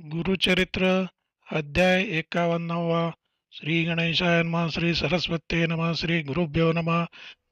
गुरुचरित्र अध्याय 51वा. श्री गणेशाय नमः. श्री सरस्वते नमः. श्री गुरुभ्यो नमः.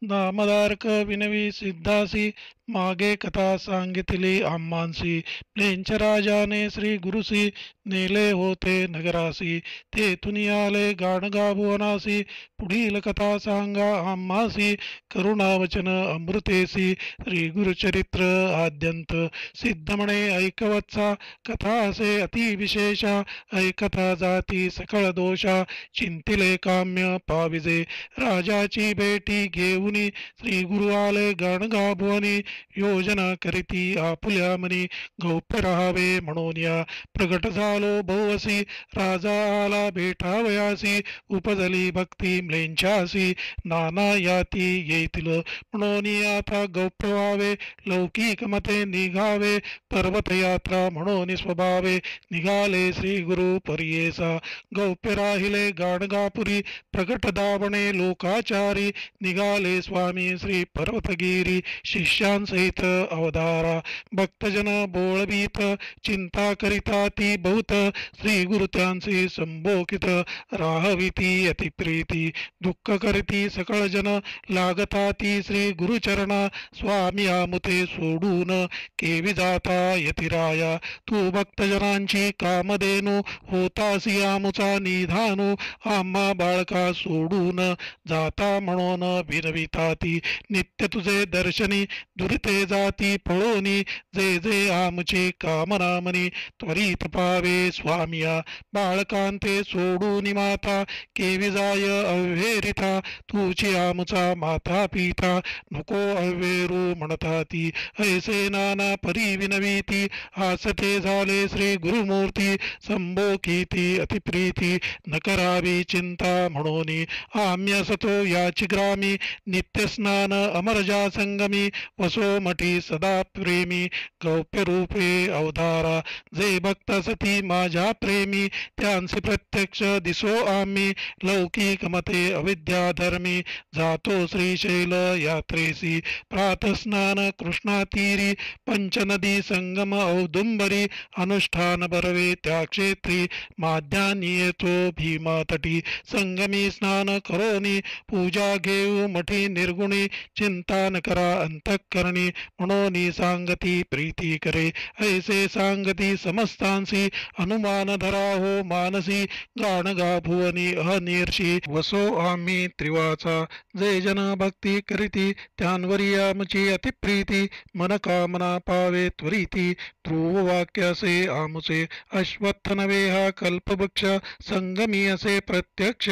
नामधारक विनवी सिद्धासी मागे कथा सांगितली आम्हांसी. प्लेंच राजाने श्री गुरुसी नेले होते नगरासी. तेथून आले गाणगा भुवनासी. पुढील कथा सांगा आम्हासी. करुणावचन अमृतेसी. श्री गुरुचरित्र आद्यंत. सिद्ध म्हणे ऐकवत्सा कथा असे अतिविशेष. ऐकथा जाती सकळ दोषा. चिंतिले काम्य पाविजे. राजाची भेटी घेऊनी श्री गुरु आले गाणगा भुवनी. योजना करीती आपुल्या मनी. गौप्य राहावे म्हणून या प्रगट झालो बहुवसी. राजा आला भेटावयासी. उपजली भक्ती म्लेंछासी. नाना याती येतील म्हणून आता गौप्य व्हावे. लौकिक मते निघावे. पर्वत यात्रा म्हणून स्वभावे. निघाले श्री गुरु पर्येसा. गौप्य राहिले गाणगापुरी. प्रगट दावणे लोकाचारी. निघाले स्वामी श्री पर्वतगिरी. शिष्यांसहित अवधारा. भक्तजन बोळबीत. चिंता करिता ती बहुत. श्री गुरु त्यांचे संबोकित. राहविती अतिप्रीती. दुःख करीती सकळ जन. लागता ती श्री गुरुचरणा. स्वामी आमुते सोडून केवी जाता यतिराया. तू भक्तजनांची कामधेनू. होतासी आमुचा निधानू. आम्हा बाळका सोडून जाता म्हणून विनविता ती. नित्य तुझे दर्शनी दुरिते जाती पळोनी. जे जे आमची कामना मनी. त्वरित पावे स्वामिया. बाळकांते सोडून माता. केवी जाय अव्हेरिता. तुची आमचा माता पिता. नको अव्हेरू म्हणता ती. ऐसे नाना परी विनवीती. हासते झाले श्री गुरुमूर्ती. संभोकिती अतिप्रीती. न करावी चिंता म्हणून आम्ही असतो याची ग्रामी. नित्य स्नान अमरजा संगमी. वसो मठी सदा प्रेमी. गौप्य रूपे अवधारा. जे भक्त सती माझ्या प्रेमी. त्यांचे प्रत्यक्ष दिसो आम्ही. लौकिक मते अविद्या धर्मी. जातो श्रीशैल यात्रेसी. प्रातस्नान कृष्णातीरी. पंचनदी संगम औदुंबरी. अनुष्ठान बरवे त्या क्षेत्री. माध्यान्ही येतो भीमा तटी. संगमी स्नान करोनी. पूजा घेऊ मठी निर्गुणी. चिंता न करा अंतःकरणी. म्हणून सांगती प्रीती करे. ऐसे सांगती समस्तांसी. अनुमान धरा हो मानसी. गाणगा भुवनी अनिर्षी. वसो आम्ही त्रिवाचा. जे जन भक्ती करीती. त्यांवरी आमची अतिप्रीती. मन कामना पावे त्वरिती. ध्रुव वाक्य असे आमुचे. अश्वत्थ नवे हा कल्पवृक्ष. संगमी असे प्रत्यक्ष.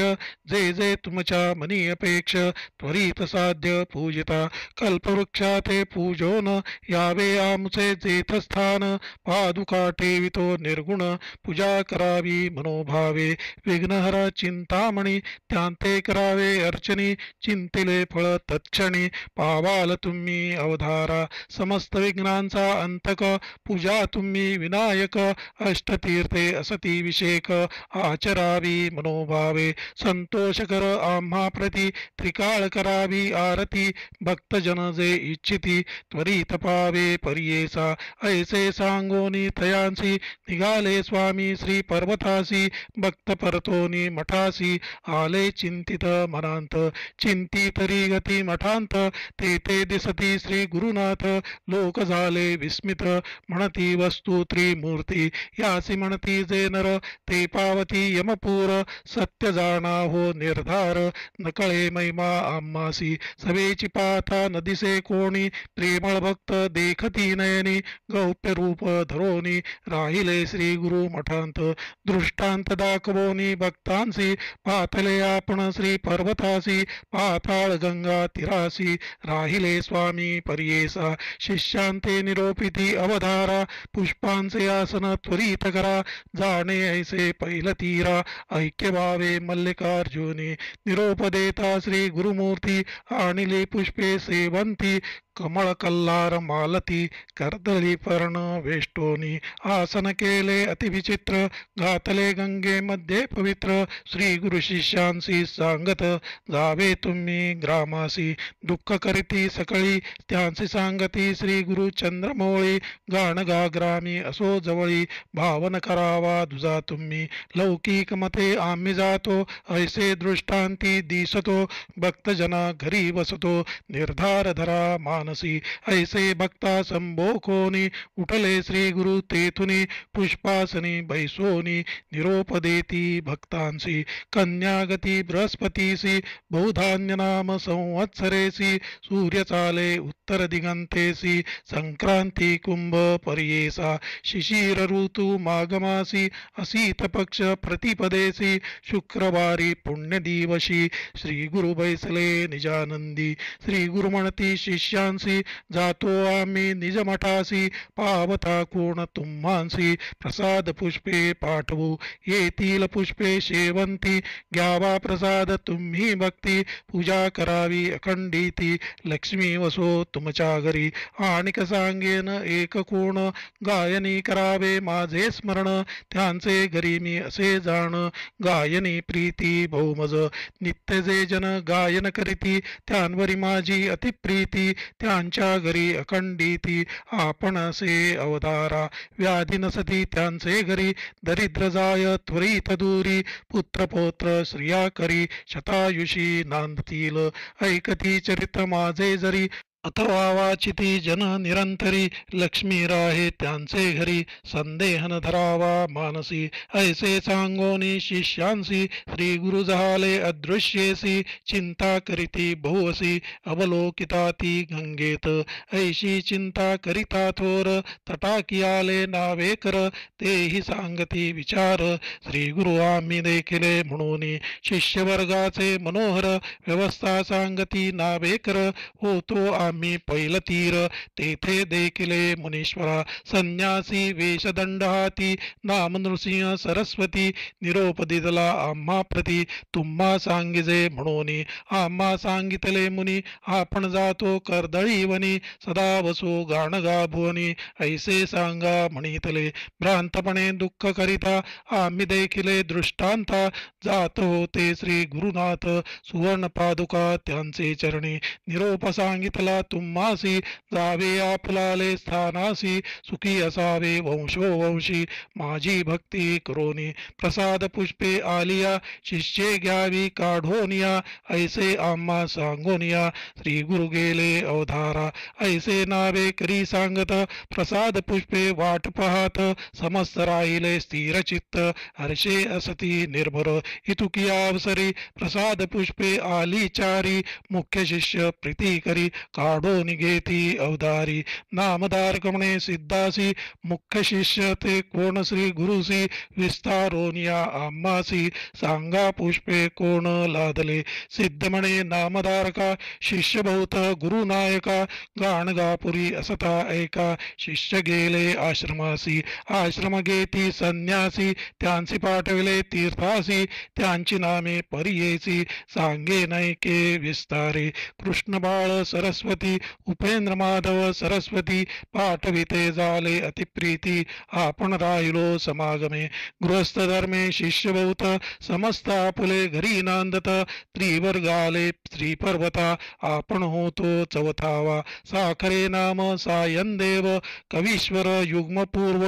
जे जे तुमच्या मनी अपेक्ष. त्वरित साध्य पूजिता. कल्पवृक्षा ते पूजोन. यावे आमचे जेथस्थान. पादुका ठेवितो निर्गुण. पूजा करावी मनोभावे. विघ्नहर चिंतामणी. त्यांते करावे अर्चनी. चिंतिले फळ तत्क्षणी. पावाल तुम्ही अवधारा. समस्त विघ्नांचा अंतक. पूजा तुम्ही विनायक. अष्टतीर्थे असती विषेक. आचरावी मनोभावे. संतोष कर आम्हा प्रती. त्रिकाळ करावी आरती. भक्तजन जे इच्छिती. त्वरित पावे पर्येसा. ऐसे सांगोनी तयांसी. निघाले स्वामी श्री पर्वतासी. भक्त परतोनी मठासी. आले चिंतित मनांत. चिंती तरी गती मठांत. तेथे दिसती श्री गुरुनाथ. लोक झाले विस्मित. म्हणती वस्तू त्रिमूर्ती. यासी म्हणती जे नर. ते पावती यमपूर. सत्य जाणा हो निर्धार. नकळे महिमा आम्हासी. सवेची पाथा न दिसे कोणी. प्रेमळ भक्त देखती नयनी. गौप्य रूप धरोनी. राहिले श्री गुरु मठांत. दृष्टांत दाखवोनी भक्तांसी. पाथले आपण श्री पर्वतासी. पाताळ गंगा तिरासी. राहिले स्वामी पर्येसा. शिष्यांते निरोपिती अवधारा. पुष्पांचे आसन त्वरित करा. जाणे ऐसे पहिल तीरा. ऐक्य व्हावे मल्लिकार्जुनी. निरोप देता श्री गुरुमूर्ती. आणिली पुष्पे सेवंती कमळ कल्लार मालती कर्दळी पर्ण वेष्टोनी आसन केले अतिविचित्र घातले गंगे मध्ये पवित्र श्री गुरु शिष्यांसी सांगत जावे तुम्ही ग्रामासी दुःख करीती सकळी त्यांची सांगती श्री गुरु चंद्रमौळी गाण गा ग्रामी असो जवळी भावन करावा दुजा तुम्ही लौकिक मते आम्ही जातो ऐसे दृष्टांती दिसतो भक्तजना घरी वसतो निर्धार धरा मानसी ऐसे भक्ता संभोकोनी उठले श्री गुरु तेथुनी पुष्पासनी बैसोनी निरोप देती भक्तांसी कन्यागती बृहस्पतीसी बहुधान्य नाम संवत्सरेसी सूर्य चाले उत्तर दिगंतेसी संक्रांती कुंभ पर्येसा शिशिर ऋतू माघमासी असीत पक्ष प्रतिपदेसी शुक्रवारी पुण्यदिवशी श्री गुरु बैसले निजानंदी श्री गुरु म्हणती शिष्यांसी जातो आम्ही निज मठासी पावता कोण तुम्हांसी प्रसाद पुष्पे पाठवू येतील पुष्पे शेवंती घ्यावा प्रसाद तुम्ही भक्ती पूजा करावी अखंडिती लक्ष्मी वसो तुमच्या घरी आणिक सांगेन एक कोण गायनी करावे माझे स्मरण त्यांचे घरी मी असे जाण गायनी प्रीती बहुमज नित्य जे जन गायन करीती त्यांवरी माझी अतिप्रीती त्यांच्या घरी अखंडिती आपण असे अवतारा व्याधी नसती त्यांचे घरी दरिद्र जाय त्वरित दूरी पुत्रपौत्र स्त्रिया करी शतायुषी नांदतील ऐकती चरित माझे जरी अथवा वाचिती जन निरंतरी लक्ष्मी राहे त्यांचे घरी संदेहन धरावा मानसी ऐसे सांगोनी शिष्यांसी श्री गुरु झाले अदृश्येसी चिंता करीती बहुअसी अवलोकिता ती गंगेत ऐशी चिंता करिता थोर तटाकी आले नावे कर तेही सांगती विचार श्री गुरु आम्ही देखिले म्हणून शिष्यवर्गाचे मनोहर व्यवस्था सांगती नावे कर होतो आम्ही पैल तीर तेथे देखिले मुनीश्वरा संन्यासी वेशदंड हाती नाम नृसिंह सरस्वती निरोप दिदला आम्हा प्रती तुम्हा सांगिजे म्हणून आम्हा सांगितले मुनी आपण जातो कर्दळी वनी सदा वसो गाणगा भुवनी ऐसे सांगा म्हणितले भ्रांतपणे दुःख करिता आम्ही देखिले दृष्टांता जात होते श्री गुरुनाथ सुवर्ण पादुका त्यांचे चरणी निरोप सांगितला तुम्हासी जावे आपुलाले स्थानासी सुखी असावे वंशोवंशी माझी भक्ती करोनी प्रसाद पुष्पे आलिया शिष्ये घ्यावी काढोनिया ऐसे आम्हा सांगोनिया श्री गुरु गेले अवधारा ऐसे नावे करी सांगत प्रसाद पुष्पे वाट पाहत समस्त राहिले स्थिर चित्त हर्षे असती निर्भर इतुकी अवसरी प्रसाद पुष्पे आली चारी मुख्य शिष्य प्रीती करी काढो निघेती अवधारी नामदार कमणे सिद्धासी मुख्य शिष्य ते कोण श्री गुरुसी विस्तारोनिया आम्हासी सांगा पुष्पे कोण लादले सिद्ध म्हणे नामधारका शिष्य बहुत गुरुनायका गाणगापुरी असता ऐका शिष्य गेले आश्रमासी आश्रम घेती संन्यासी त्यांची पाठविले तीर्थासी त्यांची नामे परियेसी सांगे नैके विस्तारे कृष्ण बाळ सरस्वती उपेंद्र माधव सरस्वती पाठविते झाले अतिप्रीती आपण राहिलो समागमे गृहस्थ धर्मे शिष्य बहुत समस्त आपुले घरी नांदत त्रिवर्गाले स्त्री पर्वता आपण होतो चवथावा साखरे नाम सायन देव कवीश्वर युग्मपूर्व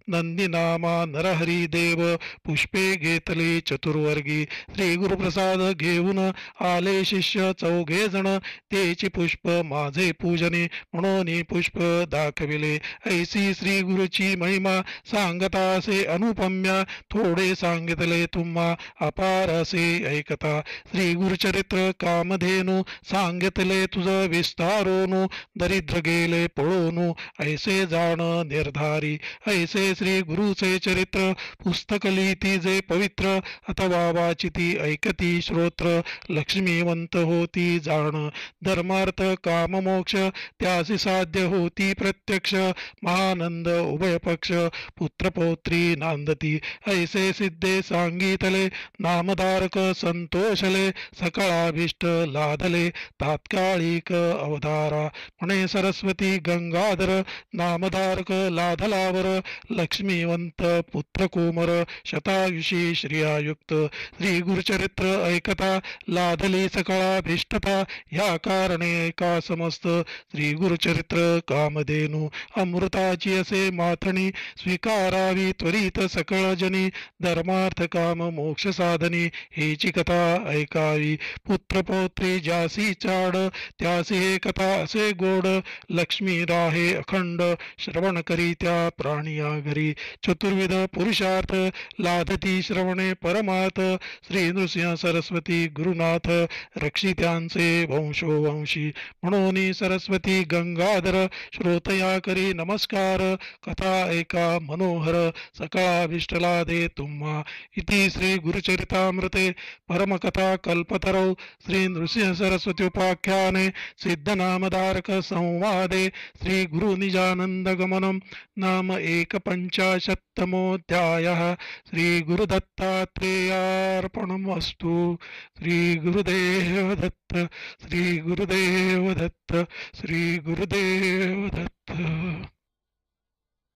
नंदी नामा नरहरी देव पुष्पे घेतले चतुर्वर्गी श्री गुरुप्रसाद घेऊन आले शिष्य चौघे जण तेची पुष्प माझे पूजने म्हणून पुष्प दाखविले ऐसी श्री गुरुची महिमा सांगता असे अनुपम्या थोडे सांगितले तुम्हा अपार असे ऐकता श्री गुरुचरित्र कामधेनु सांगितले तुझ विस्तारोनु दरिद्र गेले पळोनु ऐसे जाण निर्धारी ऐसे श्री गुरुचे चरित्र पुस्तक लिहिती जे पवित्र अथवा वाचिती ऐकती श्रोत्र लक्ष्मीवंत होती जाण धर्मार्थ काम काममोक्ष त्यासी साध्य होती प्रत्यक्ष महानंद उभय पक्ष पुत्रपौत्री नांदती ऐसे सिद्धे सांगितले नामधारक संतोषले सकळाभीष्ट लादले तात्कालिक अवतारा म्हणे सरस्वती गंगाधर नामधारक लाधलावर लक्ष्मीवंत पुत्र कोमर शतायुषी श्रियायुक्त श्री गुरुचरित्र ऐकता लादली सकळाभीष्टता या कारणे ऐका समस्त श्री गुरुचरित्र कामधेनू अमृताची असे माथणी स्वीकारावी त्वरित सकळ जनी धर्मार्थ काम मोक्ष साधनी हेची कथा ऐकावी पुत्रपौत्री ज्यासी चाड त्यासी हे कथा असे गोड लक्ष्मी राहे अखंड श्रवण करी त्या प्राणिया घरी चतुर्विध पुरुषार्थ लादती श्रवणे परमार्थ श्री नृसिंह सरस्वती गुरुनाथ रक्षित्यांचे वंशोवंशी म्हणून सरस्वती गंगाधर श्रोतया करी नमस्कार कथा ऐका मनोहर सकळाभीष्टला दे तुम्हा इति श्री गुरुचरितामृते परमकथा कल्पतरौ श्री नृसिंह सरस्वती उपाख्याने सिद्धनामधारक संवादे श्री गुरुनिजानन्दगमनं नाम एकपञ्चाशत्तमोऽध्यायः श्री गुरुदत्तात्रेयार्पणमस्तु श्री गुरुदेव दत्त श्री गुरुदेव दत्त श्री गुरुदेव दत्त।